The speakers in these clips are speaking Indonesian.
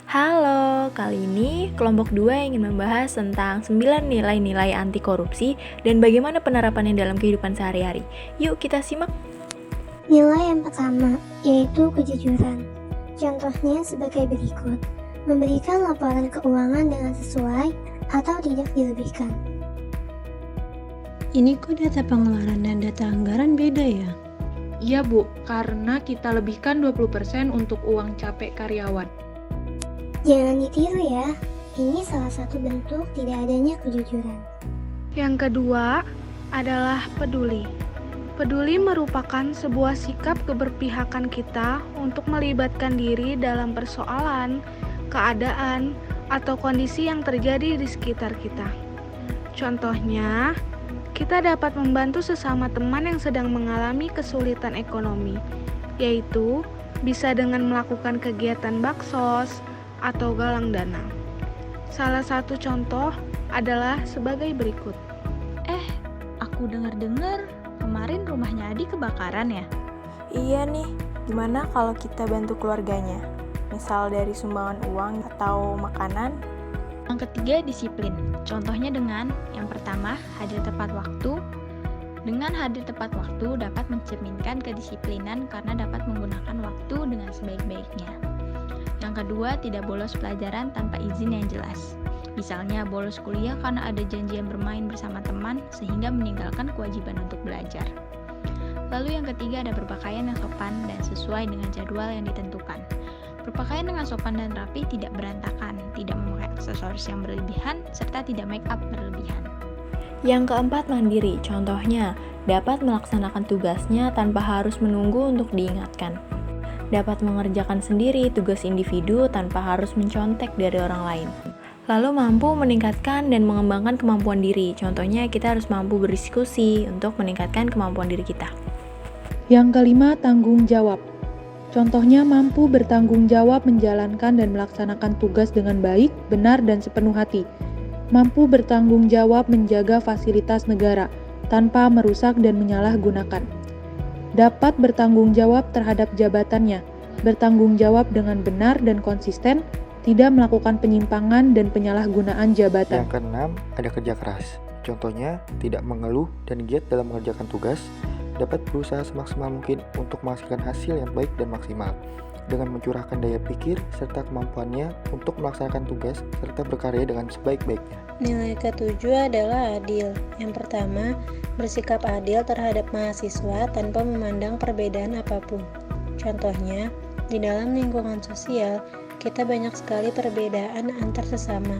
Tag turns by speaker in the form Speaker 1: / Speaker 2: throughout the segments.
Speaker 1: Halo, kali ini kelompok 2 ingin membahas tentang 9 nilai-nilai anti korupsi dan bagaimana penerapannya dalam kehidupan sehari-hari. Yuk kita simak.
Speaker 2: Nilai yang pertama, yaitu kejujuran. Contohnya sebagai berikut. Memberikan laporan keuangan dengan sesuai atau tidak dilebihkan.
Speaker 3: Ini kok data pengeluaran dan data anggaran beda ya?
Speaker 4: Iya Bu, karena kita lebihkan 20% untuk uang capek karyawan.
Speaker 2: Jangan ditiru ya, ini salah satu bentuk tidak adanya kejujuran.
Speaker 5: Yang kedua adalah peduli. Peduli merupakan sebuah sikap keberpihakan kita untuk melibatkan diri dalam persoalan, keadaan, atau kondisi yang terjadi di sekitar kita. Contohnya, kita dapat membantu sesama teman yang sedang mengalami kesulitan ekonomi, yaitu bisa dengan melakukan kegiatan baksos atau galang dana. Salah satu contoh adalah sebagai berikut.
Speaker 6: Aku dengar-dengar kemarin rumahnya Adi kebakaran ya?
Speaker 1: Iya nih, gimana kalau kita bantu keluarganya? Misal dari sumbangan uang atau makanan?
Speaker 6: Yang ketiga, disiplin. Contohnya dengan yang pertama, hadir tepat waktu. Dengan hadir tepat waktu dapat mencerminkan kedisiplinan karena dapat menggunakan waktu dengan sebaik-baiknya. Yang kedua, tidak bolos pelajaran tanpa izin yang jelas. Misalnya bolos kuliah karena ada janjian bermain bersama teman sehingga meninggalkan kewajiban untuk belajar. Lalu yang ketiga, ada berpakaian yang sopan dan sesuai dengan jadwal yang ditentukan. Berpakaian dengan sopan dan rapi, tidak berantakan, tidak memakai aksesoris yang berlebihan, serta tidak make up berlebihan.
Speaker 1: Yang keempat, mandiri. Contohnya, dapat melaksanakan tugasnya tanpa harus menunggu untuk diingatkan. Dapat mengerjakan sendiri tugas individu tanpa harus mencontek dari orang lain. Lalu mampu meningkatkan dan mengembangkan kemampuan diri. Contohnya, kita harus mampu berdiskusi untuk meningkatkan kemampuan diri kita.
Speaker 3: Yang kelima, tanggung jawab. Contohnya mampu bertanggung jawab menjalankan dan melaksanakan tugas dengan baik, benar, dan sepenuh hati. Mampu bertanggung jawab menjaga fasilitas negara tanpa merusak dan menyalahgunakan. Dapat bertanggung jawab terhadap jabatannya, bertanggung jawab dengan benar dan konsisten, tidak melakukan penyimpangan dan penyalahgunaan jabatan.
Speaker 7: Yang keenam, ada kerja keras. Contohnya, tidak mengeluh dan giat dalam mengerjakan tugas, dapat berusaha semaksimal mungkin untuk menghasilkan hasil yang baik dan maksimal, dengan mencurahkan daya pikir serta kemampuannya untuk melaksanakan tugas serta berkarya dengan sebaik-baiknya.
Speaker 3: Nilai ketujuh adalah adil. Yang pertama, bersikap adil terhadap mahasiswa tanpa memandang perbedaan apapun. Contohnya, di dalam lingkungan sosial, kita banyak sekali perbedaan antar sesama,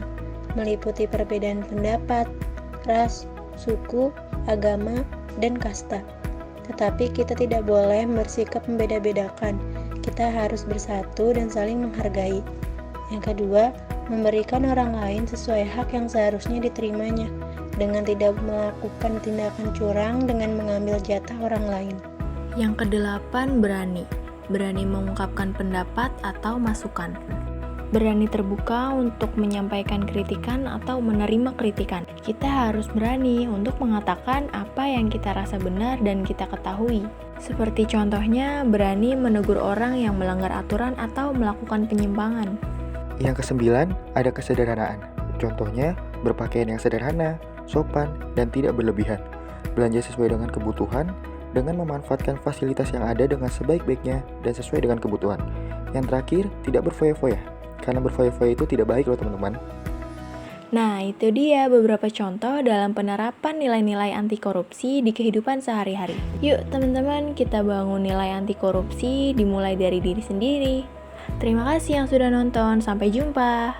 Speaker 3: meliputi perbedaan pendapat, ras, suku, agama, dan kasta. Tetapi kita tidak boleh bersikap membeda-bedakan. Kita harus bersatu dan saling menghargai. Yang kedua, memberikan orang lain sesuai hak yang seharusnya diterimanya, dengan tidak melakukan tindakan curang dengan mengambil jatah orang lain.
Speaker 1: Yang kedelapan, berani. Berani mengungkapkan pendapat atau masukan. Berani terbuka untuk menyampaikan kritikan atau menerima kritikan. Kita harus berani untuk mengatakan apa yang kita rasa benar dan kita ketahui. Seperti contohnya, berani menegur orang yang melanggar aturan atau melakukan penyimpangan.
Speaker 7: Yang kesembilan, ada kesederhanaan. Contohnya, berpakaian yang sederhana, sopan, dan tidak berlebihan. Belanja sesuai dengan kebutuhan, dengan memanfaatkan fasilitas yang ada dengan sebaik-baiknya dan sesuai dengan kebutuhan. Yang terakhir, tidak berfoya-foya. Karena berfoya-foya itu tidak baik loh teman-teman.
Speaker 1: Nah, itu dia beberapa contoh dalam penerapan nilai-nilai anti korupsi di kehidupan sehari-hari. Yuk teman-teman, kita bangun nilai anti korupsi dimulai dari diri sendiri. Terima kasih yang sudah nonton, sampai jumpa.